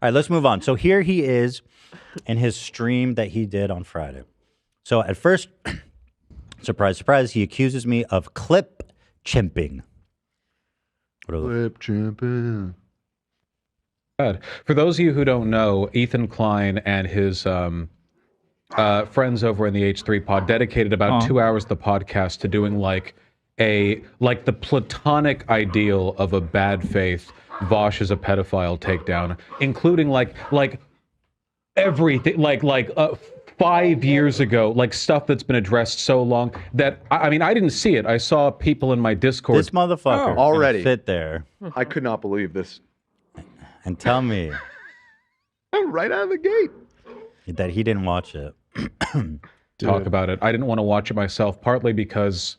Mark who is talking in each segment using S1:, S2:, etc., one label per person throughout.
S1: All right, let's move on. So here he is in his stream that he did on Friday. So at first, surprise, surprise, he accuses me of clip chimping.
S2: Clip chimping.
S3: For those of you who don't know, Ethan Klein and his friends over in the H3 pod dedicated about 2 hours of the podcast to doing like the platonic ideal of a bad faith Vaush is a pedophile takedown, including like everything, like 5 years ago, like stuff that's been addressed so long that I mean I didn't see it. I saw people in my Discord.
S1: This motherfucker
S2: already
S1: sit there
S2: I could not believe this.
S1: and tell me
S2: Right out of the gate.
S1: that he didn't watch it.
S3: Talk about it. I didn't want to watch it myself, partly because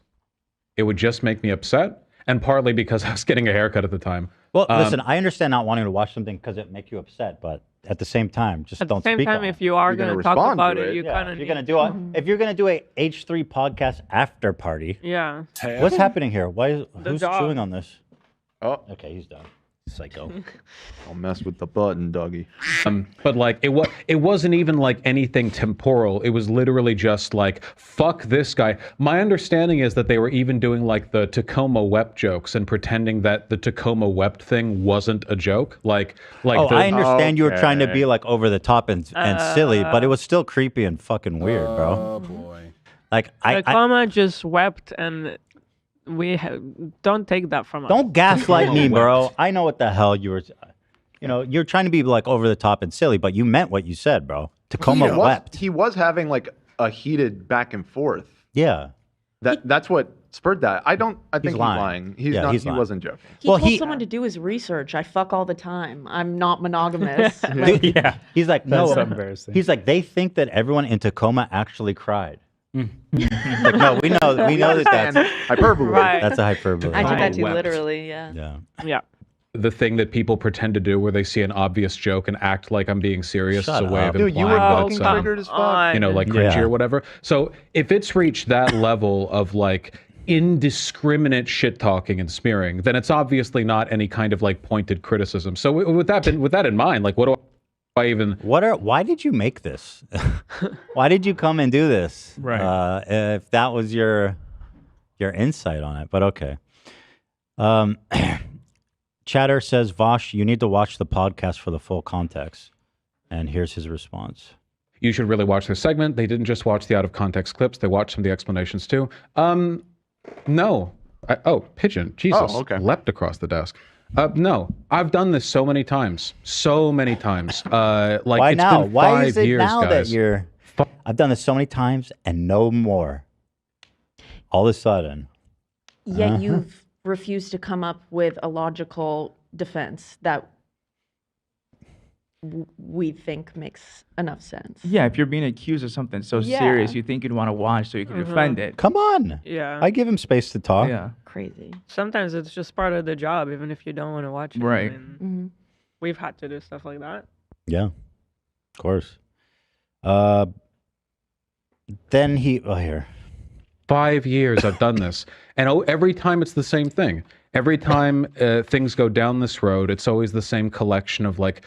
S3: it would just make me upset, and partly because I was getting a haircut at the time.
S1: Well, listen, I understand not wanting to watch something because it make you upset, but at the same time, just don't speak on it.
S4: If you are going to talk about it, you
S1: Yeah,
S4: kind
S1: if
S4: of
S1: you're gonna do a H3 podcast after party.
S4: Yeah.
S1: What's happening here? Who's
S4: dog.
S1: chewing on this?
S2: Oh,
S1: Okay, he's done. Psycho.
S2: I'll mess with the button, doggy.
S3: But like it wasn't even like anything temporal. It was literally just like fuck this guy. My understanding is that they were even doing like the Tacoma wept jokes and pretending that the Tacoma wept thing wasn't a joke. Like
S1: Oh, I understand you were trying to
S2: Okay.
S1: be like over the top and silly, but it was still creepy and fucking weird, bro.
S3: Oh boy.
S1: Like I
S4: Tacoma just wept, and don't take that from us.
S1: don't gaslight me,
S3: Tacoma
S1: bro.
S3: wept.
S1: I know what the hell you were. You're trying to be like over the top and silly, but you meant what you said, bro. Tacoma wept.
S2: He was having like a heated back and forth.
S1: Yeah.
S2: That's what spurred that. I think he's lying. He wasn't joking.
S5: He
S1: Well,
S5: told someone to do his research. I fuck all the time. I'm not monogamous.
S1: Yeah. He's like, no.
S6: That's embarrassing.
S1: He's like, they think that everyone in Tacoma actually cried. Like, no, we know that that's
S2: Hyperbole.
S4: Right.
S1: a hyperbole.
S5: I took that too
S3: wept.
S5: literally, yeah.
S1: Yeah.
S4: Yeah.
S3: The thing that people pretend to do where they see an obvious joke and act like I'm being serious
S1: Shut
S3: is a way
S1: up.
S3: of
S2: Dude, you
S3: implying
S2: were
S3: that
S2: fucking
S3: it's
S2: triggered as fuck.
S3: like cringy
S1: Yeah.
S3: or whatever. So if it's reached that level of like indiscriminate shit talking and smearing, then it's obviously not any kind of like pointed criticism. So with that in mind, like what do I even?
S1: Why did you make this? Why did you come and do this?
S6: Right.
S1: If that was your insight on it, but okay. Chatter says, Vaush, you need to watch the podcast for the full context. And here's his response.
S3: You should really watch this segment. They didn't just watch the out of context clips; they watched some of the explanations too. No. Pigeon. Jesus.
S2: Oh, okay.
S3: Leapt across the desk. No, I've done this so many times. Like
S1: Why
S3: it's
S1: now?
S3: been
S1: Why
S3: 5
S1: is it
S3: years,
S1: now
S3: guys.
S1: that you're... I've done this so many times and no more. All of a sudden.
S5: Yet you've refused to come up with a logical defense that we think makes enough sense.
S6: Yeah, if you're being accused of something so
S5: Yeah.
S6: serious, you think you'd want to watch so you can defend it.
S1: Come on.
S4: Yeah.
S1: I give him space to talk.
S6: Yeah.
S5: Crazy.
S4: Sometimes it's just part of the job, even if you don't want to watch it.
S6: Right.
S4: I mean,
S5: hmm
S4: we've had to do stuff like that.
S1: Yeah, of course. Then here.
S3: 5 years I've done this, and every time it's the same thing. Every time things go down this road, it's always the same collection of like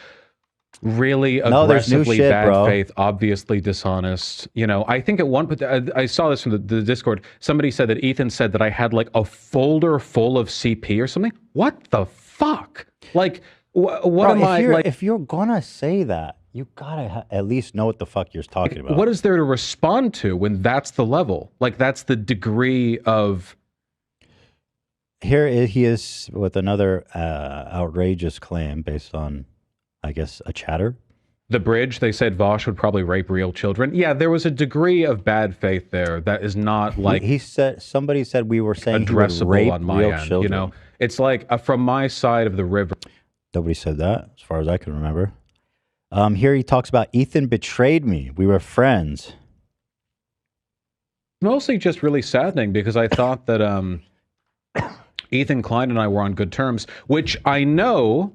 S3: really
S1: No, there's new
S3: aggressively
S1: shit,
S3: bad
S1: bro.
S3: faith, obviously dishonest. I think at one point I saw this from the Discord. Somebody said that Ethan said that I had like a folder full of CP or something. What the fuck? Like, what
S1: Bro,
S3: am I like?
S1: If you're gonna say that, you gotta at least know what the fuck you're talking about.
S3: What is there to respond to when that's the level? Like, that's the degree of.
S1: Here he is with another outrageous claim based on, I guess, a chatter.
S3: The bridge, they said Vaush would probably rape real children. Yeah, there was a degree of bad faith there that is not like
S1: He said somebody said we were saying he would
S3: addressable
S1: rape
S3: on my
S1: real
S3: end.
S1: children.
S3: It's like from my side of the river.
S1: Nobody said that, as far as I can remember. Here he talks about Ethan betrayed me. We were friends.
S3: Mostly just really saddening because I thought that Ethan Klein and I were on good terms, which I know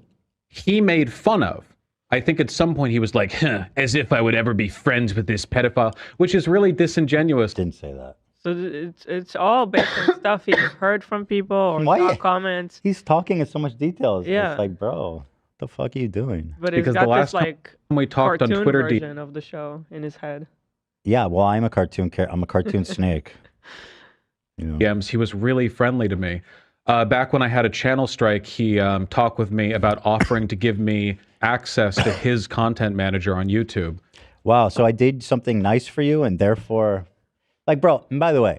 S3: he made fun of. I think at some point he was like, as if I would ever be friends with this pedophile, which is really disingenuous.
S1: Didn't say that.
S4: So it's all based on stuff he heard from people or
S1: Why?
S4: saw comments.
S1: He's talking in so much detail. It's
S4: Yeah.
S1: like, bro. the fuck are you doing?
S4: But he's
S3: Because
S4: got
S3: the last
S4: this like
S3: time we talked on
S4: cartoon
S3: Twitter,
S4: version of the show in his head.
S1: Yeah, well, I'm a cartoon I'm a cartoon snake. You know.
S3: DMs, he was really friendly to me. Back when I had a channel strike, he talked with me about offering to give me access to his content manager on YouTube.
S1: Wow, so I did something nice for you, and therefore, like, bro, and by the way,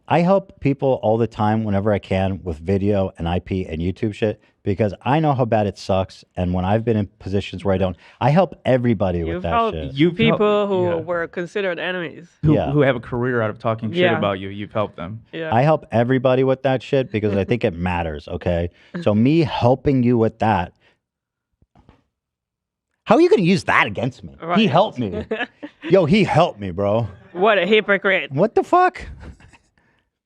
S1: I help people all the time whenever I can with video and IP and YouTube shit because I know how bad it sucks. And when I've been in positions where I don't, I help everybody with that shit.
S6: You've
S4: People
S6: helped-
S4: who
S6: yeah.
S4: were considered enemies.
S6: who have a career out of talking shit
S4: Yeah.
S6: about you. You've helped them.
S4: Yeah.
S1: I help everybody with that shit because I think it matters, okay? So me helping you with that, how are you going to use that against me? He
S4: Right.
S1: helped me. Yo, he helped me, bro.
S4: What a hypocrite.
S1: What the fuck?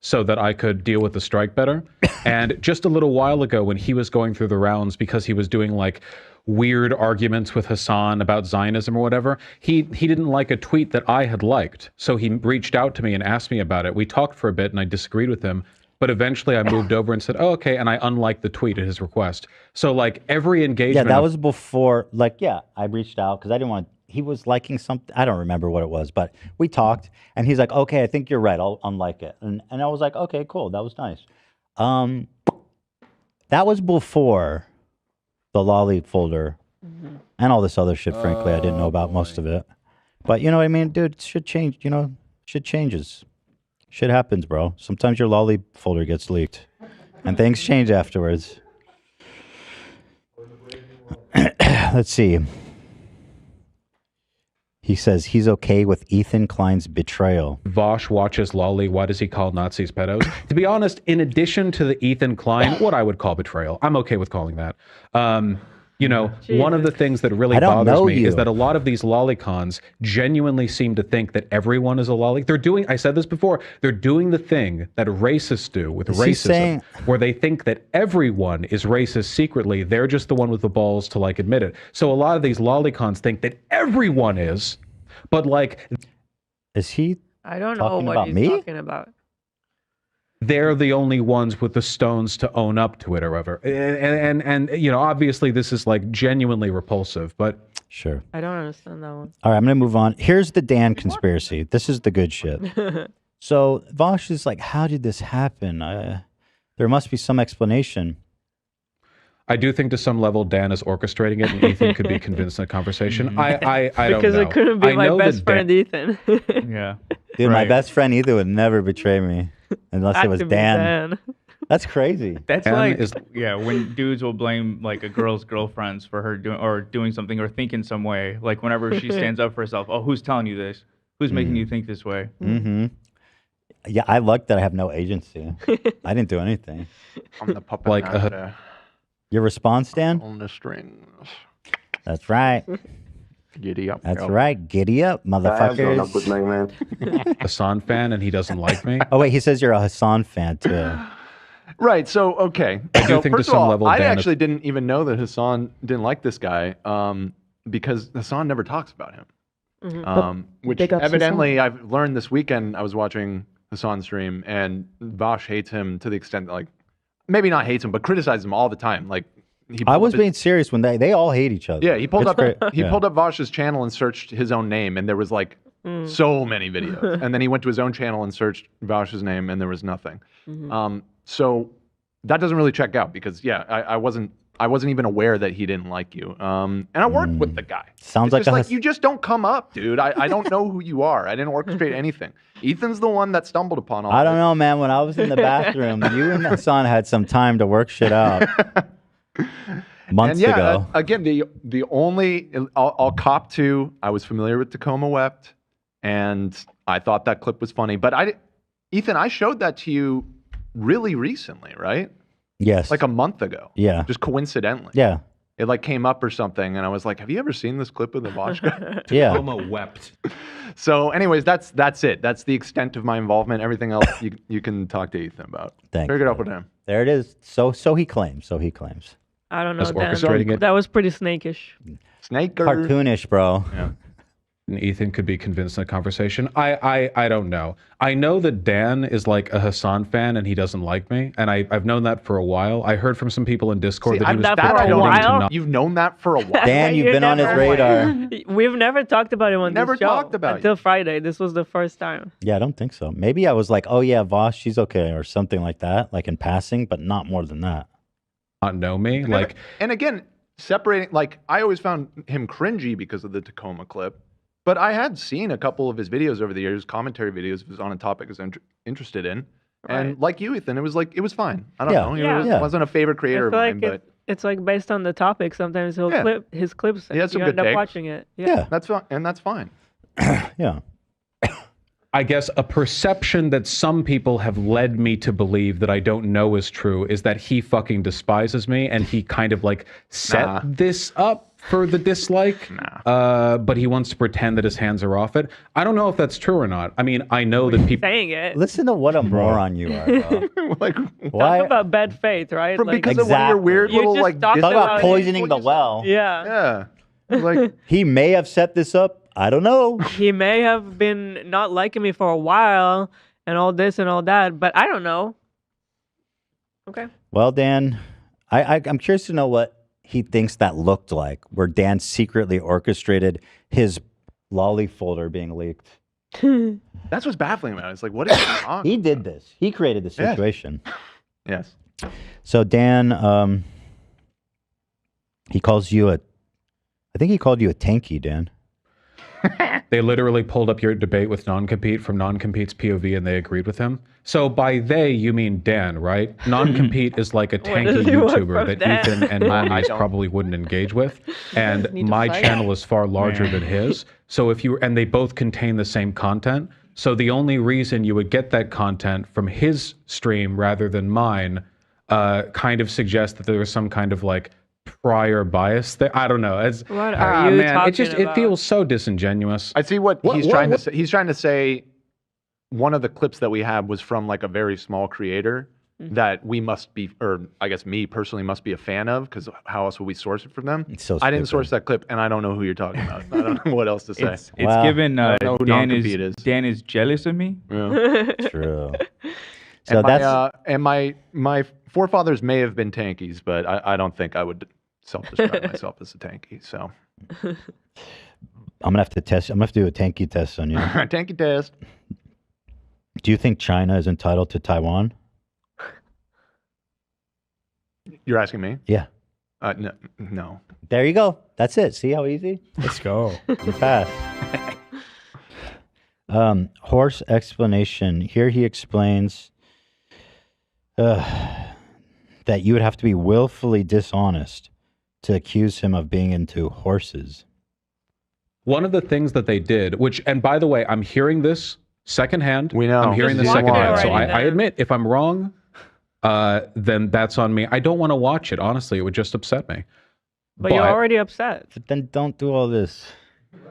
S3: So that I could deal with the strike better. And just a little while ago when he was going through the rounds because he was doing like weird arguments with Hasan about Zionism or whatever, he didn't like a tweet that I had liked. So he reached out to me and asked me about it. We talked for a bit and I disagreed with him. But eventually I moved over and said, oh, okay. And I unliked the tweet at his request. So like every
S1: Yeah,
S3: engagement.
S1: that was before, like, yeah, I reached out because I didn't want, he was liking something, I don't remember what it was, but we talked and he's like, okay, I think you're right, I'll unlike it. And I was like, okay, cool, that was nice. That was before the Lolly folder and all this other shit, frankly, I didn't know about most of it. But you know what I mean, dude, shit changed, you know, shit changes. Shit happens, bro. Sometimes your Lolly folder gets leaked and things change afterwards. Let's see. He says he's okay with Ethan Klein's betrayal.
S3: Vaush watches Lolly. Why does he call Nazis pedos? To be honest, in addition to the Ethan Klein, what I would call betrayal, I'm okay with calling that. You know, one of the things that really bothers me is that a lot of these Lolicons genuinely seem to think that everyone is a lolly. They're doing, I said this before, they're doing the thing that racists do with racism, where they think that everyone is racist secretly. They're just the one with the balls to like admit it. So a lot of these Lolicons think that everyone is, but like...
S1: Is he
S4: I don't know
S1: talking
S4: what
S1: about
S4: he's
S1: me?
S4: talking about.
S3: They're the only ones with the stones to own up to it or whatever. And you know, obviously this is like genuinely repulsive, but...
S1: Sure.
S4: I don't understand that one.
S1: All right, I'm going to move on. Here's the Dan conspiracy. This is the good shit. So Vaush is like, how did this happen? There must be some explanation.
S3: I do think to some level Dan is orchestrating it and Ethan could be convinced in a conversation. I don't know.
S4: Because it couldn't be my best friend Ethan.
S6: Yeah.
S1: Dude, my best friend Ethan would never betray me unless it was Dan. That's crazy.
S6: That's like, yeah, when dudes will blame like a girl's girlfriends for her doing something or thinking some way. Like whenever she stands up for herself, oh, who's telling you this? Who's making you think this way?
S1: Mm-hmm. Yeah, I like that I have no agency. I didn't do anything.
S2: I'm the puppet master.
S1: Your response, Dan?
S2: On the strings.
S1: That's right.
S2: Giddy up.
S1: That's right. Giddy up, motherfuckers.
S3: Hasan fan and he doesn't like me.
S1: Oh, wait, he says you're a Hasan fan, too.
S2: Right. So, okay.
S3: I do think to some level,
S2: I
S3: Dan
S2: actually didn't even know that Hasan didn't like this guy because Hasan never talks about him. Which evidently I've learned this weekend. I was watching Hasan's stream and Vaush hates him to the extent that, like, maybe not hates him, but criticizes him all the time. Like,
S1: I was being serious when they all hate each other.
S2: Yeah, he pulled up Vaush's channel and searched his own name, and there was like so many videos. And then he went to his own channel and searched Vaush's name, and there was nothing. So that doesn't really check out because I wasn't even aware that he didn't like you. And I worked with the guy.
S1: Sounds
S2: like you just don't come up, dude. I don't know who you are. I didn't orchestrate anything. Ethan's the one that stumbled upon all.
S1: I don't know, man. When I was in the bathroom, you and Hasan had some time to work shit out. Months ago.
S2: Again, the only I'll cop to. I was familiar with Tacoma Wept, and I thought that clip was funny. But Ethan, I showed that to you really recently, right?
S1: Yes.
S2: Like a month ago.
S1: Yeah.
S2: Just coincidentally.
S1: Yeah.
S2: It like came up or something, and I was like, "Have you ever seen this clip of the Vaush guy?"
S1: Yeah.
S3: Tacoma Wept.
S2: So, anyways, that's it. That's the extent of my involvement. Everything else you can talk to Ethan about.
S1: Thanks.
S2: Figure it out with him.
S1: There it is. So he claims.
S4: I don't know.
S3: That's orchestrating it.
S4: That was pretty snakish.
S2: Snake
S1: Cartoonish, bro.
S2: Yeah.
S3: Ethan could be convinced in a conversation. I don't know. I know that Dan is like a Hasan fan and he doesn't like me, and I've known that for a while. I heard from some people in Discord
S2: See,
S3: that he was
S4: that for a
S3: pretending to
S4: while?
S3: not.
S2: You've known that for a while.
S1: Dan, you've
S4: You
S1: been on his
S4: never-
S1: radar.
S4: We've never talked about it on
S2: Never
S4: this show
S2: talked about
S4: until
S2: it.
S4: Friday. This was the first time.
S1: Yeah, I don't think so. Maybe I was like, oh yeah, Vaush, she's okay, or something like that, like in passing, but not more than that.
S3: Not know me. Like,
S2: And again, separating, like, I always found him cringy because of the Tacoma clip, but I had seen a couple of his videos over the years, commentary videos, if it was on a topic I was interested in. And
S4: Right.
S2: like you, Ethan, it was like, it was fine. I don't
S1: Yeah.
S2: know.
S4: Yeah.
S2: It wasn't a favorite
S4: I
S2: creator
S4: feel
S2: of
S4: like
S2: mine, but
S4: it's like based on the topic. Sometimes he'll
S2: Yeah.
S4: clip his clips.
S2: He has some
S4: you
S2: good
S4: end up
S2: takes.
S4: watching it.
S1: Yeah,
S2: that's fine. And that's fine.
S1: yeah.
S3: I guess a perception that some people have led me to believe that I don't know is true is that he fucking despises me and he kind of like set
S2: Nah.
S3: this up for the dislike. But he wants to pretend that his hands are off it. I don't know if that's true or not. I mean, I know that people.
S4: Saying it.
S1: Listen to what a moron you are, bro.
S2: Like,
S1: Why?
S4: Talk about bad faith, right? Like,
S2: because of one of your
S1: Exactly.
S2: weird
S4: You
S2: little,
S4: just
S2: like,
S4: talked
S1: Talk about
S4: about it.
S1: poisoning the well.
S4: yeah.
S2: Yeah. Like,
S1: He may have set this up. I don't know.
S4: He may have been not liking me for a while and all this and all that, but I don't know. Okay.
S1: Well, Dan, I'm curious to know what he thinks that looked like, where Dan secretly orchestrated his lolly folder being leaked.
S2: that's what's baffling about it. It's like, what is he talking
S1: He did this. He created the
S2: Yes.
S1: situation.
S2: Yes.
S1: So Dan, he calls you I think he called you a tankie, Dan.
S3: They literally pulled up your debate with Non-Compete from Non-Compete's POV and they agreed with him. So by they, you mean Dan, right? Non-Compete is like a tanky
S4: does he want
S3: YouTuber
S4: from
S3: that
S4: Dan?
S3: Ethan and
S2: I
S3: Moniz
S2: don't.
S3: probably wouldn't engage with. And
S5: Need to
S3: my
S5: fight.
S3: channel is far larger than his. So if you, and they both contain the same content. So the only reason you would get that content from his stream rather than mine kind of suggests that there was some kind of like prior bias there. I don't know. It's,
S4: What are you
S3: man, it
S4: talking
S3: just, it
S4: about?
S3: feels so disingenuous.
S2: I see what,
S3: What-
S2: he's
S3: what-
S2: trying
S3: what-
S2: to say. He's trying to say one of the clips that we have was from like a very small creator that we must be, or I guess me personally must be a fan of, because how else would we source it from them?
S1: It's so
S2: I didn't
S1: stupid.
S2: source that clip, and I don't know who you're talking about. I don't know what else to say.
S6: It's
S1: Wow.
S6: given
S2: I don't know who Non-Compete is.
S6: Dan is jealous of me.
S2: Yeah.
S1: True. So
S2: and
S1: that's
S2: and my forefathers may have been tankies, but I don't think I would self-describe myself as a tankie. So
S1: I'm gonna have to test. I'm gonna have to do a tankie test on you.
S2: tankie test.
S1: Do you think China is entitled to Taiwan?
S2: You're asking me?
S1: Yeah.
S2: No, no.
S1: There you go. That's it. See how easy?
S7: Let's go.
S1: You passed. Horse explanation. Here he explains that you would have to be willfully dishonest to accuse him of being into horses.
S3: One of the things that they did, which, and by the way, I'm hearing this secondhand.
S2: We know.
S3: I'm hearing
S4: Just
S3: this
S4: watch it
S3: secondhand. So
S4: already
S3: I
S4: then.
S3: admit, if I'm wrong, then that's on me. I don't want to watch it. Honestly, it would just upset me.
S4: But you're already upset.
S1: But then don't do all this.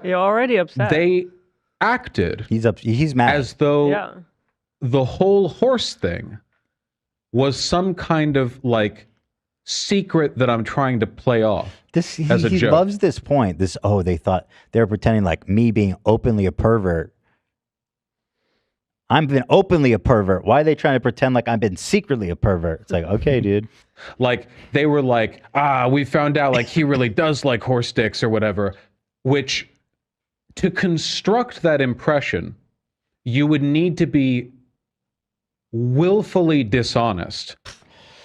S4: You're already upset.
S3: They acted
S1: He's mad.
S3: as though
S4: yeah.
S3: the whole horse thing was some kind of like secret that I'm trying to play off.
S1: This
S3: as a
S1: he
S3: joke.
S1: loves this point. This they thought they were pretending like me being openly a pervert. I'm been openly a pervert. Why are they trying to pretend like I've been secretly a pervert? It's like, okay, dude.
S3: Like they were like, we found out like he really does like horse dicks or whatever, which to construct that impression, you would need to be willfully dishonest.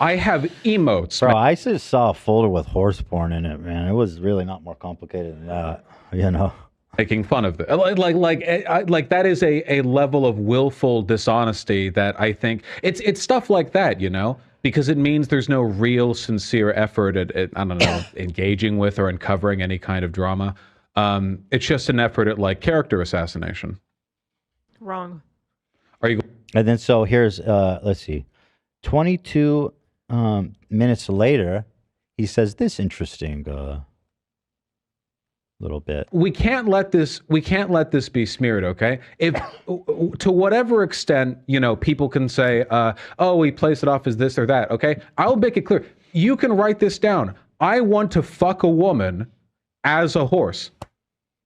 S3: I have emotes.
S1: Bro, I just saw a folder with horse porn in it, man. It was really not more complicated than that, you know?
S3: Making fun of it. Like that is a level of willful dishonesty that I think it's stuff like that, you know, because it means there's no real sincere effort at I don't know, engaging with or uncovering any kind of drama. It's just an effort at like character assassination.
S4: Wrong.
S3: Are you?
S1: And then so here's, let's see, 22 minutes later, he says this interesting little bit.
S3: We can't let this be smeared, okay? If to whatever extent, you know, people can say, we place it off as this or that, okay? I'll make it clear. You can write this down. I want to fuck a woman as a horse.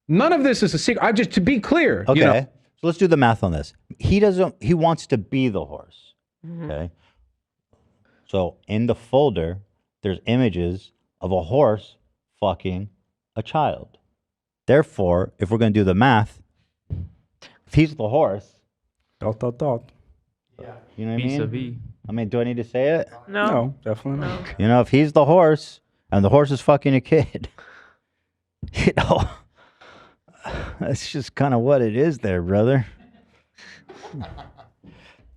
S3: None of this is a secret. I just to be clear.
S1: Okay.
S3: You know,
S1: So let's do the math on this. He wants to be the horse. Okay. So in the folder, there's images of a horse fucking a child. Therefore, if we're going to do the math, if he's the horse,
S7: Dot.
S1: you know what I mean?
S6: Vis-a-vis.
S1: I mean, do I need to say it?
S4: No.
S7: No, definitely not.
S1: You know, if he's the horse and the horse is fucking a kid, you know, that's just kind of what it is there, brother.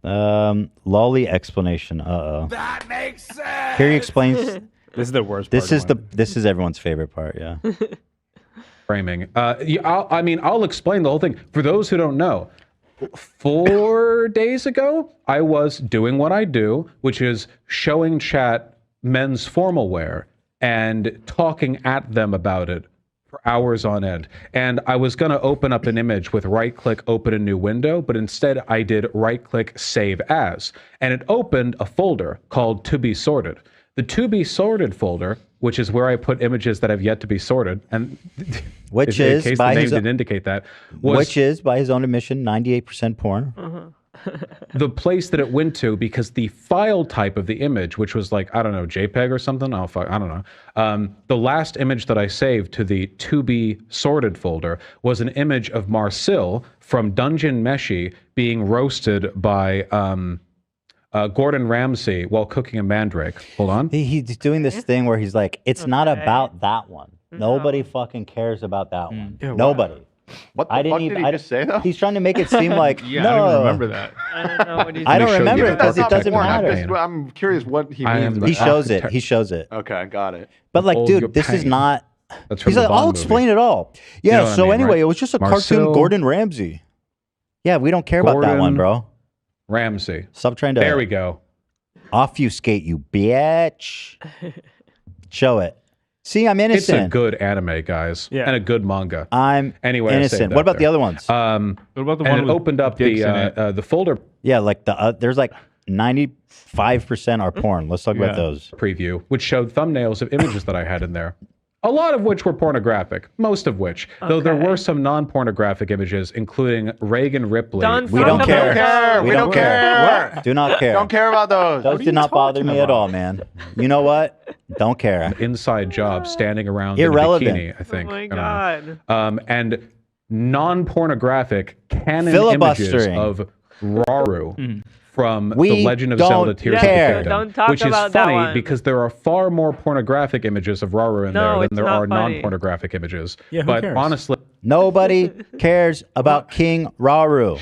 S1: Lolly explanation.
S8: That makes sense.
S1: Here he explains.
S7: This is the worst.
S1: This
S7: part
S1: is this is everyone's favorite part. Yeah.
S3: framing. I'll explain the whole thing for those who don't know. 4 days ago, I was doing what I do, which is showing chat men's formal wear and talking at them about it for hours on end. And I was going to open up an image with right-click, open a new window, but instead I did right-click, save as. And it opened a folder called To Be Sorted. The To Be Sorted folder, which is where I put images that have yet to be sorted, and
S1: Which
S3: in
S1: is
S3: case
S1: by
S3: the name
S1: his
S3: didn't indicate that, was
S1: which is by his own admission 98% porn.
S3: the place that it went to because the file type of the image, which was like, I don't know, JPEG or something. I don't know. The last image that I saved to the To Be Sorted folder was an image of Marcel from Dungeon Meshi being roasted by Gordon Ramsay while cooking a mandrake. Hold on.
S1: He's doing this thing where he's like, it's not about that one. Nobody fucking cares about that one.
S7: Yeah,
S1: Nobody.
S2: What the fuck did he just say though?
S1: He's trying to make it seem like
S6: Yeah,
S1: no.
S6: I don't even remember that.
S4: I don't know what he's
S1: I don't
S3: Let me show
S1: remember
S3: you
S1: it because
S3: the
S1: it doesn't
S3: porn.
S1: matter.
S2: I'm curious what he
S3: I
S2: means.
S3: am
S2: by
S1: He
S2: that.
S1: shows it. He shows it.
S2: Okay, got it.
S1: But like,
S3: Hold your
S1: dude, this is
S3: pain.
S1: not.
S3: That's from
S1: He's
S3: the
S1: like,
S3: Bond
S1: I'll
S3: movie.
S1: explain it all. Yeah.
S3: You know what I
S1: So
S3: mean,
S1: anyway,
S3: right?
S1: it was just a
S3: Marcel,
S1: cartoon Gordon Ramsay. Yeah, we don't care about that one,
S3: Gordon
S1: bro.
S3: Ramsay.
S1: Stop trying to
S3: There we go.
S1: obfuscate, you bitch. Show it. See, I'm
S3: It's
S1: innocent.
S3: a good anime, guys,
S7: Yeah.
S3: and a good manga.
S1: I'm
S3: Anyway, I saved
S1: innocent.
S3: that
S1: What about the
S3: there.
S1: other ones?
S6: What about the
S3: And
S6: one
S3: it
S6: with
S3: opened up
S6: dicks in it?
S3: the folder
S1: Yeah, like there's like 95% are porn. Let's talk about
S6: Yeah.
S1: those.
S3: preview, which showed thumbnails of images that I had in there. A lot of which were pornographic, most of which, though there were some non-pornographic images, including Reagan Ripley.
S4: Don't
S1: We don't
S4: talk
S1: care.
S4: about those.
S2: We don't care.
S1: Do not care.
S2: Don't care about those.
S1: Those did not bother me at all, man. You know what? Don't care.
S3: Inside job standing around
S1: Irrelevant.
S3: in a bikini, I think.
S4: Oh my
S3: I don't know.
S4: god.
S3: And non-pornographic canon
S1: Filibustering.
S3: images of Raru from
S1: We
S3: The Legend of
S1: don't
S3: Zelda Tears
S1: care.
S3: of the Kingdom,
S4: Don't talk
S3: which is
S4: about that
S3: funny
S4: one.
S3: because there are far more pornographic images of Raru in
S4: No,
S3: there than
S4: it's
S3: there
S4: not
S3: are
S4: funny.
S3: non-pornographic images.
S7: Yeah, who
S3: but
S7: cares?
S3: honestly,
S1: Nobody cares about King Raru.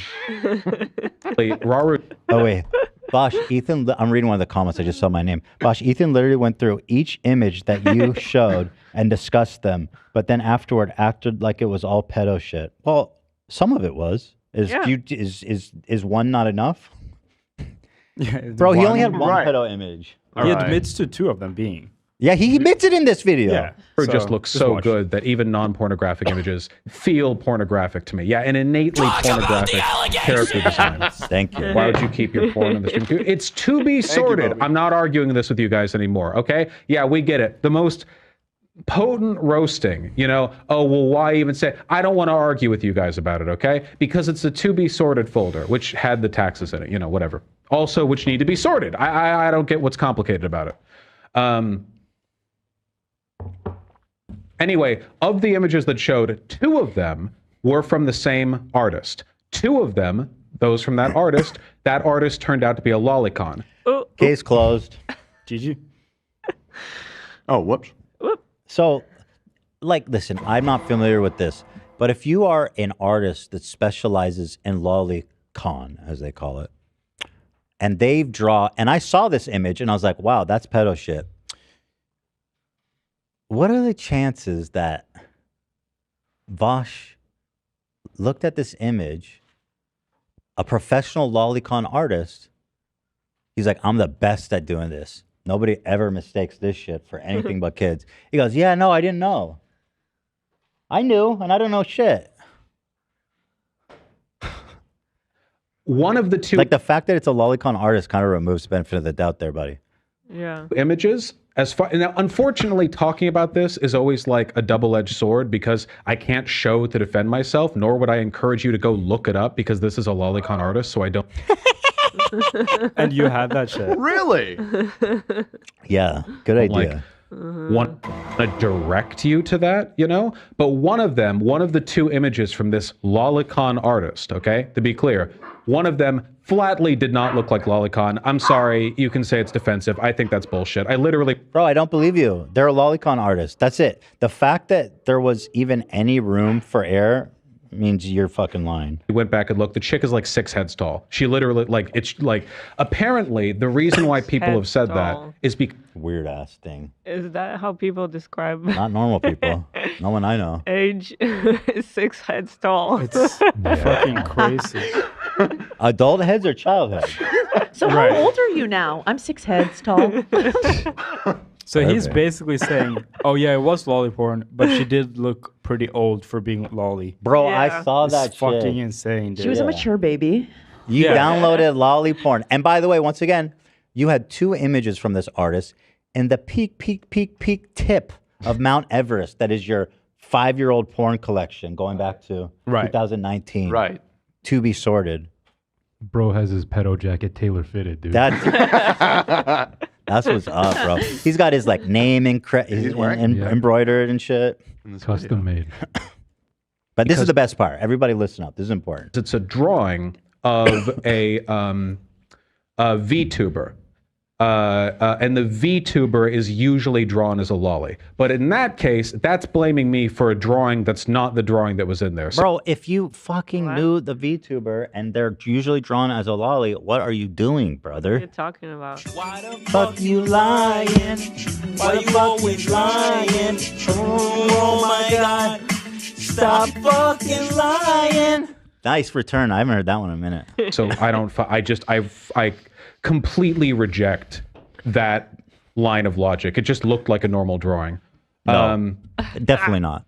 S3: Raru
S1: Oh wait, Vaush, Ethan. I'm reading one of the comments. I just saw my name. Vaush, Ethan literally went through each image that you showed and discussed them, but then afterward acted like it was all pedo shit. Well, some of it was.
S4: Yeah.
S1: Is one not enough?
S7: Yeah,
S1: Bro, he only had one
S2: Right.
S1: pedo image.
S7: He
S2: Alright.
S7: admits to two of them being.
S1: Yeah, he admits it in this video.
S7: Yeah.
S3: just looks so
S7: watch.
S3: good that even non-pornographic images feel pornographic to me. Yeah, an innately pornographic character design.
S1: Thank you.
S3: Why would you keep your porn on the stream? It's to be sorted.
S2: Bobby.
S3: I'm not arguing this with you guys anymore, okay? Yeah, we get it. The most potent roasting, oh, well, why even say? I don't want to argue with you guys about it, okay? Because it's a to be sorted folder, which had the taxes in it, whatever. Also, which need to be sorted. I don't get what's complicated about it. Anyway, of the images that showed, 2 of them were from the same artist. 2 of them, those from that artist turned out to be a Lolicon.
S1: Case closed.
S7: GG.
S2: Oh, whoops.
S1: So, like, listen, I'm not familiar with this, but if you are an artist that specializes in Lolicon, as they call it, and and I saw this image and I was like, wow, that's pedo shit. What are the chances that Vaush looked at this image, a professional Lolicon artist, he's like, I'm the best at doing this. Nobody ever mistakes this shit for anything but kids. He goes, yeah, no, I didn't know. I knew, and I don't know shit.
S3: One of the 2...
S1: Like the fact that it's a Lolicon artist kind of removes the benefit of the doubt there, buddy.
S4: Yeah.
S3: images. As far now, unfortunately, talking about this is always like a double-edged sword because I can't show to defend myself, nor would I encourage you to go look it up because this is a Lolicon artist, so I don't.
S7: And you had that shit.
S2: Really?
S1: Yeah, good idea.
S3: Want to direct you to that, you know? But one of the two images from this Lolicon artist, okay? To be clear, one of them flatly did not look like Lolicon. I'm sorry, you can say it's defensive. I think that's bullshit. I literally...
S1: Bro, I don't believe you. They're a Lolicon artist. That's it. The fact that there was even any room for error means you're fucking lying.
S3: went back and looked. The chick is like 6 heads tall. She literally, like, it's like, apparently the reason why people have said that is because...
S1: Weird ass thing.
S4: Is that how people describe
S1: Not normal people. No one I know.
S4: age? 6 heads tall.
S7: It's fucking crazy.
S1: Adult heads or child heads?
S5: So how old are you now? I'm 6 heads tall.
S7: So he's basically saying, oh yeah, it was lolly porn, but she did look pretty old for being lolly.
S1: Bro,
S4: Yeah.
S1: I saw that
S7: It's fucking
S1: shit.
S7: insane, dude.
S5: She was a mature baby.
S1: You
S7: Yeah.
S1: downloaded lolly porn. And by the way, once again, you had 2 images from this artist in the peak tip of Mount Everest. That is your 5-year-old porn collection going back to 2019.
S2: Right.
S1: To be sorted.
S9: Bro has his pedo jacket tailor fitted, dude.
S1: That's what's up, bro. He's got his like name embroidered and shit.
S9: Custom made.
S1: But this is the best part. Everybody listen up. This is important.
S3: It's a drawing of a VTuber. And the VTuber is usually drawn as a lolly. But in that case, that's blaming me for a drawing that's not the drawing that was in there. So
S1: Bro, if you fucking knew the VTuber and they're usually drawn as a lolly, what are you doing, brother?
S4: What are you talking about?
S1: Fuck you lying. Why you always lying? Oh my god. Stop fucking lying. Nice return. I haven't heard that one in a minute.
S3: So I completely reject that line of logic. It just looked like a normal drawing.
S1: No, definitely not.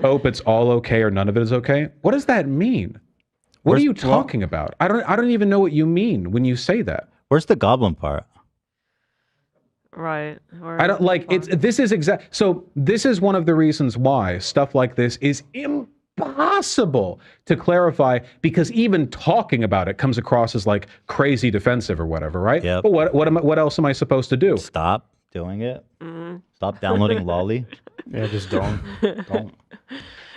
S3: Hope it's all okay or none of it is okay. What does that mean? What are you talking about? I don't even know what you mean when you say that.
S1: Where's the goblin part?
S4: Right.
S3: I don't like it's this is one of the reasons why stuff like this is impossible to clarify, because even talking about it comes across as like crazy defensive or whatever, right?
S1: Yep.
S3: But what else am I supposed to do?
S1: Stop doing it. Stop downloading lolly.
S7: Yeah, just don't.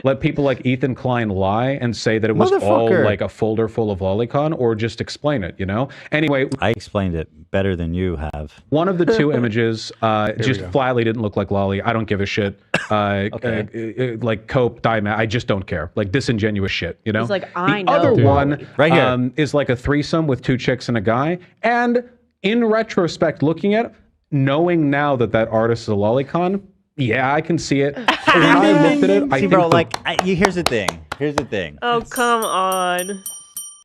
S3: Let people like Ethan Klein lie and say that it was all like a folder full of Lolicon, or just explain it, you know? Anyway,
S1: I explained it better than you have.
S3: one of the 2 images just flatly didn't look like lolly. I don't give a shit. Like cope, diamond, I just don't care. Like disingenuous shit, you know?
S5: He's like, I
S3: the
S5: know.
S3: other one
S1: Right here.
S3: is like a threesome with 2 chicks and a guy. And in retrospect, looking at it, knowing now that that artist is a Lolicon, yeah, I can see it. When I looked at it, I
S1: See,
S3: think
S1: bro, here's the thing. Here's the thing.
S4: Oh, come on.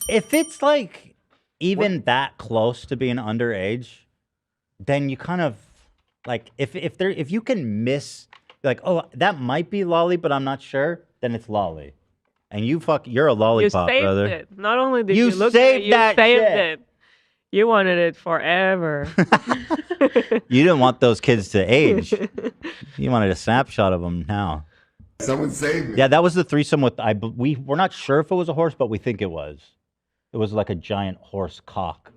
S1: If it's like even that close to being underage, then you kind of like if you can miss like, oh, that might be lolly, but I'm not sure, then it's lolly. And you're a lollipop,
S4: you saved
S1: brother.
S4: it. Not only did
S1: You
S4: you look
S1: saved
S4: at it, you
S1: that
S4: saved
S1: shit.
S4: it. You wanted it forever.
S1: You didn't want those kids to age. You wanted a snapshot of them now.
S8: Someone save me.
S1: Yeah, that was the threesome with we're not sure if it was a horse, but we think it was. It was like a giant horse cock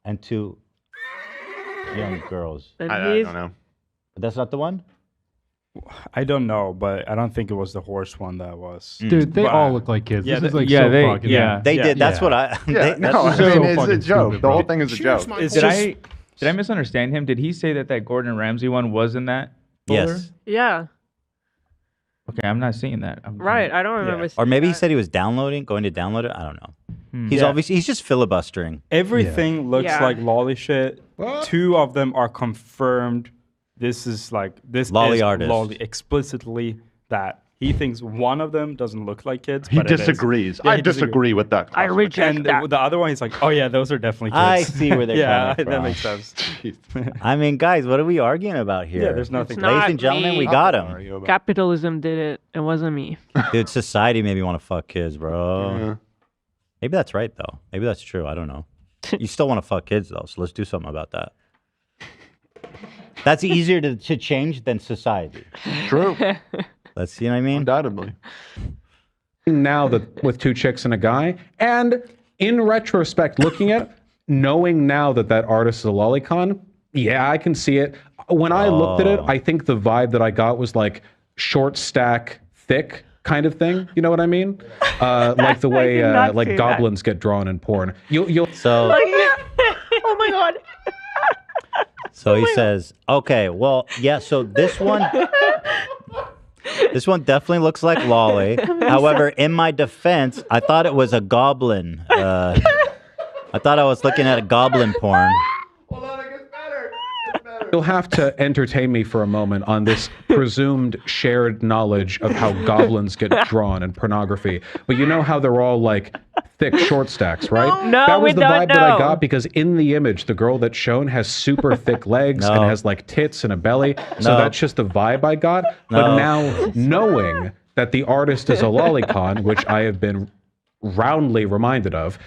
S1: and 2 young girls.
S4: And
S2: I
S4: he's
S2: don't know.
S1: That's not the one?
S7: I don't know, but I don't think it was the horse one that was.
S9: Dude, they
S7: But-
S9: all look like kids.
S7: Yeah,
S9: This is
S7: they-
S9: like
S6: yeah,
S9: so
S6: they-
S9: fucking...
S6: yeah.
S1: They did. That's
S9: Yeah.
S1: what I.
S2: Yeah,
S1: they,
S2: no,
S1: that's
S2: I
S9: so
S2: mean, it's a
S9: fucking
S2: joke.
S9: stupid,
S2: The whole
S9: bro.
S2: thing is a joke.
S7: It's
S6: Did
S7: just,
S6: I misunderstand him? Did he say that Gordon Ramsay one was in that folder?
S1: yes.
S4: yeah,
S6: Okay, I'm not seeing that.
S4: right. I don't remember.
S1: Or
S4: seeing
S1: maybe he
S4: that.
S1: said he was going to download it. I don't know. He's
S7: Yeah.
S1: obviously he's just filibustering.
S7: everything looks
S4: Yeah.
S7: like lolly shit. 2 of them are confirmed. This is
S1: Lolly
S7: is
S1: artist.
S7: lolly explicitly that he thinks one of them doesn't look like kids.
S2: He
S7: but it is.
S2: disagrees.
S7: Yeah,
S2: I
S7: he
S2: disagree with that.
S4: I reject
S7: And
S4: that.
S7: the other one, he's like, oh yeah, those are definitely kids.
S1: I see where they're
S7: yeah,
S1: coming from.
S7: that makes sense.
S1: I mean, guys, what are we arguing about here?
S7: Yeah, there's nothing.
S4: It's
S1: Ladies
S4: not
S1: and gentlemen,
S4: me.
S1: we got him.
S4: Capitalism did it. It wasn't me.
S1: Dude, society made me want to fuck kids, bro.
S2: Yeah.
S1: Maybe that's right, though. Maybe that's true. I don't know. You still want to fuck kids, though, so let's do something about that. That's easier to change than society.
S2: True.
S1: Let's, you know what I mean?
S2: Undoubtedly.
S3: Now that with 2 chicks and a guy, and in retrospect, looking at it, knowing now that that artist is a lolicon, yeah, I can see it. When I looked at it, I think the vibe that I got was like short stack, thick kind of thing. You know what I mean? Like the way like goblins get drawn in porn. You'll
S1: So,
S4: Oh my god.
S1: so he says, okay, well, yeah, so this one definitely looks like Lolly. However, in my defense, I thought it was a goblin. I thought I was looking at a goblin porn.
S2: Hold on, it gets better. It gets better.
S3: You'll have to entertain me for a moment on this presumed shared knowledge of how goblins get drawn in pornography. But you know how they're all like thick short stacks, right?
S4: No,
S3: that was
S4: we
S3: the
S4: don't
S3: vibe that I
S4: know.
S3: got because in the image, the girl that's shown has super thick legs and has like tits and a belly. So that's just the vibe I got. But now knowing that the artist is a lolicon, which I have been roundly reminded of,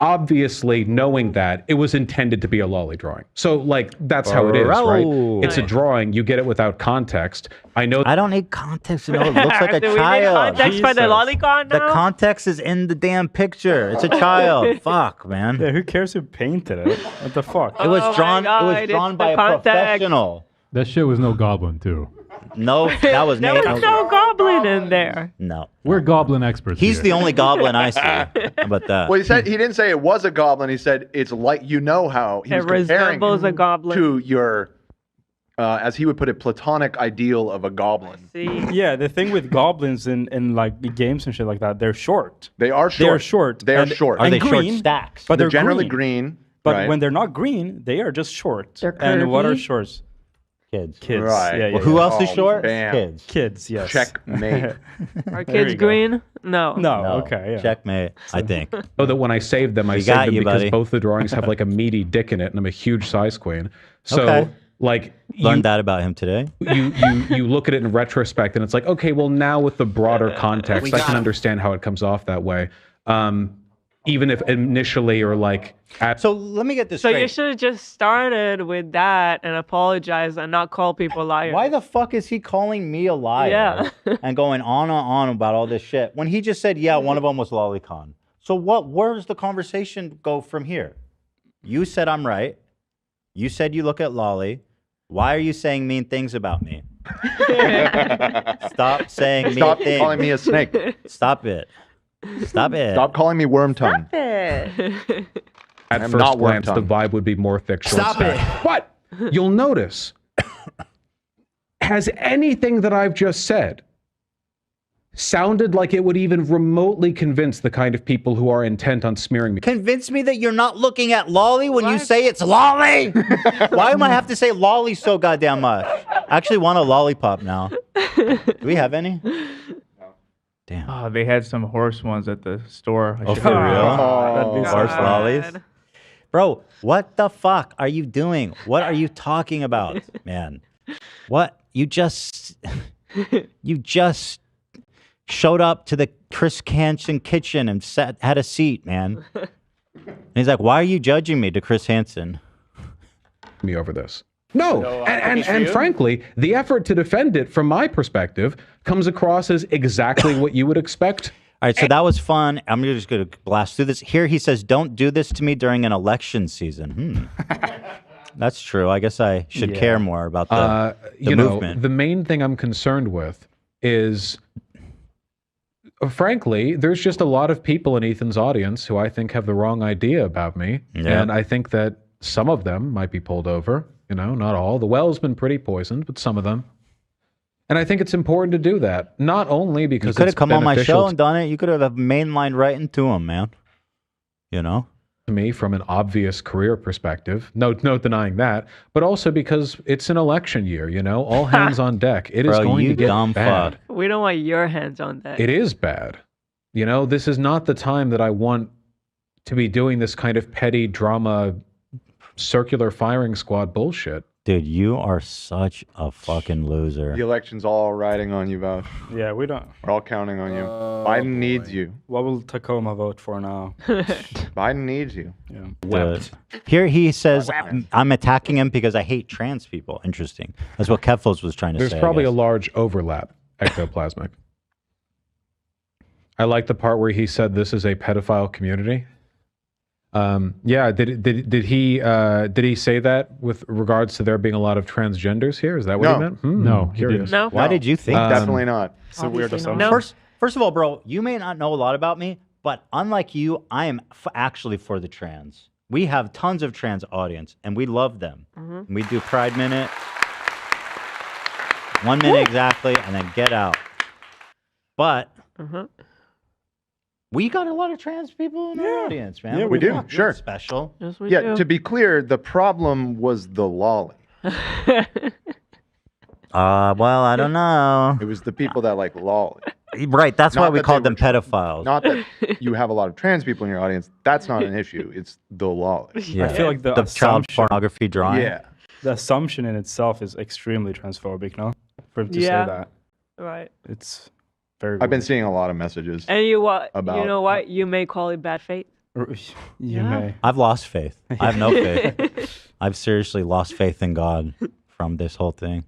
S3: obviously knowing that it was intended to be a lolly drawing. So like that's how it is, right? It's a drawing, you get it without context. I know
S1: I don't need context to know it looks like a
S4: Do we need
S1: child.
S4: context for the Lolicon
S1: The
S4: now?
S1: context is in the damn picture. It's a child. Fuck, man.
S7: Yeah, who cares who painted it? What the fuck?
S1: It was
S4: Oh my
S1: drawn. It
S4: God,
S1: was
S4: it's
S1: drawn
S4: the
S1: by a
S4: context.
S1: professional.
S9: That shit was no goblin too.
S1: No, that was
S4: There
S1: made.
S4: was no goblin in there.
S1: No,
S9: We're goblin experts.
S1: he's
S9: here.
S1: the only goblin I see. How about that?
S2: Well, he didn't say it was a goblin. He said it's like how he
S4: It
S2: was comparing
S4: resembles a goblin.
S2: to your, as he would put it, platonic ideal of a goblin.
S4: See?
S7: Yeah, the thing with goblins in like the games and shit like that, they're short.
S2: They are short.
S7: They are short.
S2: They are
S7: and-
S2: short.
S1: Are
S7: and
S1: they short
S7: green,
S1: stacks?
S7: But
S2: They're
S7: they're
S2: generally
S7: green.
S2: green.
S7: But
S2: right?
S7: when they're not green, they are just short.
S5: They're
S7: And what are
S5: curvy.
S7: shorts?
S1: Kids.
S7: Kids.
S2: Right.
S7: Yeah, yeah,
S1: Well, who
S7: yeah.
S1: else is
S2: Oh,
S1: short?
S2: bam.
S1: Kids.
S7: Kids, yes.
S2: Checkmate.
S4: Are
S7: There
S4: kids
S7: you go.
S4: green? No.
S7: No,
S1: No.
S7: okay, yeah.
S1: Checkmate. I think.
S3: know that when I saved them, I
S1: We
S3: saved
S1: got
S3: them
S1: you,
S3: because
S1: buddy.
S3: both the drawings have like a meaty dick in it and I'm a huge size queen. So
S1: Okay.
S3: like
S1: Learned that about him today.
S3: you look at it in retrospect and it's like, okay, well now with the broader context, I can understand how it comes off that way. Even if initially or like at
S1: So let me get this
S4: So
S1: straight.
S4: you should have just started with that and apologized and not call people liars.
S1: Why the fuck is he calling me a liar
S4: Yeah.
S1: and going on and on about all this shit when he just said, yeah, one of them was Lolicon? So where does the conversation go from here? You said I'm right. You said you look at Lolly. Why are you saying mean things about me? Stop saying mean
S2: Stop
S1: things.
S2: calling me a snake.
S1: Stop it. Stop it.
S2: Stop calling me worm tongue.
S3: at
S2: I'm
S3: first
S2: not worm
S3: glance, the
S2: tongue.
S3: vibe would be more thick. Short
S1: Stop
S3: stack. But you'll notice, has anything that I've just said sounded like it would even remotely convince the kind of people who are intent on smearing me?
S1: Convince me that you're not looking at Lolly when you
S4: What?
S1: say it's Lolly. Why am I have to say Lolly so goddamn much? I actually want a lollipop now. Do we have any? Damn.
S6: Oh, they had some horse ones at the store.
S1: Oh, for real?
S7: That'd be so
S1: Horse
S7: fun.
S1: lollies? Bro, what the fuck are you doing? What are you talking about, man? What? You just showed up to the Chris Hansen kitchen and had a seat, man. And he's like, why are you judging me to Chris Hansen?
S3: Me over this. No, and frankly, the effort to defend it from my perspective comes across as exactly what you would expect.
S1: All right, so that was fun. I'm just going to blast through this. Here he says, don't do this to me during an election season. That's true. I guess I should care more about the
S3: You
S1: movement.
S3: know, the main thing I'm concerned with is, frankly, there's just a lot of people in Ethan's audience who I think have the wrong idea about me.
S1: Yeah.
S3: And I think that some of them might be pulled over. You know, not all. The well's been pretty poisoned, but some of them. And I think it's important to do that. Not only because
S1: You could have
S3: it's
S1: come on my
S3: beneficial
S1: show and done it. You could have mainlined right into him, man. You know?
S3: to me from an obvious career perspective. No denying that. But also because it's an election year, you know? All hands on deck. It is
S1: Bro,
S3: going
S1: you
S3: to get
S1: dumb
S3: bad.
S1: fuck.
S4: We don't want your hands on that.
S3: It is bad. You know, this is not the time that I want to be doing this kind of petty drama, circular firing squad bullshit.
S1: Dude, you are such a fucking loser.
S2: The election's all riding on you, Vaush.
S7: Yeah, we don't.
S2: We're all counting on you. Biden needs you.
S7: What will Tacoma vote for now?
S2: Biden needs you.
S7: Yeah.
S1: Here he says, I'm attacking him because I hate trans people. Interesting. That's what Keflos was trying to say.
S3: There's probably a large overlap, ectoplasmic. I like the part where he said this is a pedophile community. Yeah, did he say that with regards to there being a lot of transgenders here? Is that what he meant?
S9: No, he
S3: curious.
S9: didn't.
S4: No.
S1: Why did you think that?
S2: Definitely not.
S7: It's a weird
S5: Obviously
S7: assumption.
S5: not.
S1: First of all, bro, you may not know a lot about me, but unlike you, I am actually for the trans. We have tons of trans audience, and we love them. And we do Pride Minute, 1 minute exactly, and then get out. But we got a lot of trans people in our audience, man.
S7: Yeah,
S2: we do.
S1: We're
S2: Sure.
S1: Special.
S4: Yes, we
S2: Yeah,
S4: do.
S2: to be clear, the problem was the lolly.
S1: Well, I don't know.
S2: It was the people that like lolly.
S1: Right, that's
S2: Not
S1: why we
S2: that
S1: called
S2: they
S1: them
S2: were
S1: pedophiles.
S2: Not that you have a lot of trans people in your audience. That's not an issue. It's the lolly.
S1: Yeah.
S7: I feel like the
S1: child
S7: assumption,
S1: pornography drawing.
S2: Yeah.
S7: the assumption in itself is extremely transphobic, no? For him to
S4: Yeah.
S7: say that.
S4: Right.
S7: It's very
S2: I've been
S7: weird.
S2: seeing a lot of messages.
S4: And you what? You
S2: About-
S4: know what? You may call it bad fate.
S7: You
S4: Yeah.
S7: may.
S1: I've lost faith. I have no faith. I've seriously lost faith in God from this whole thing.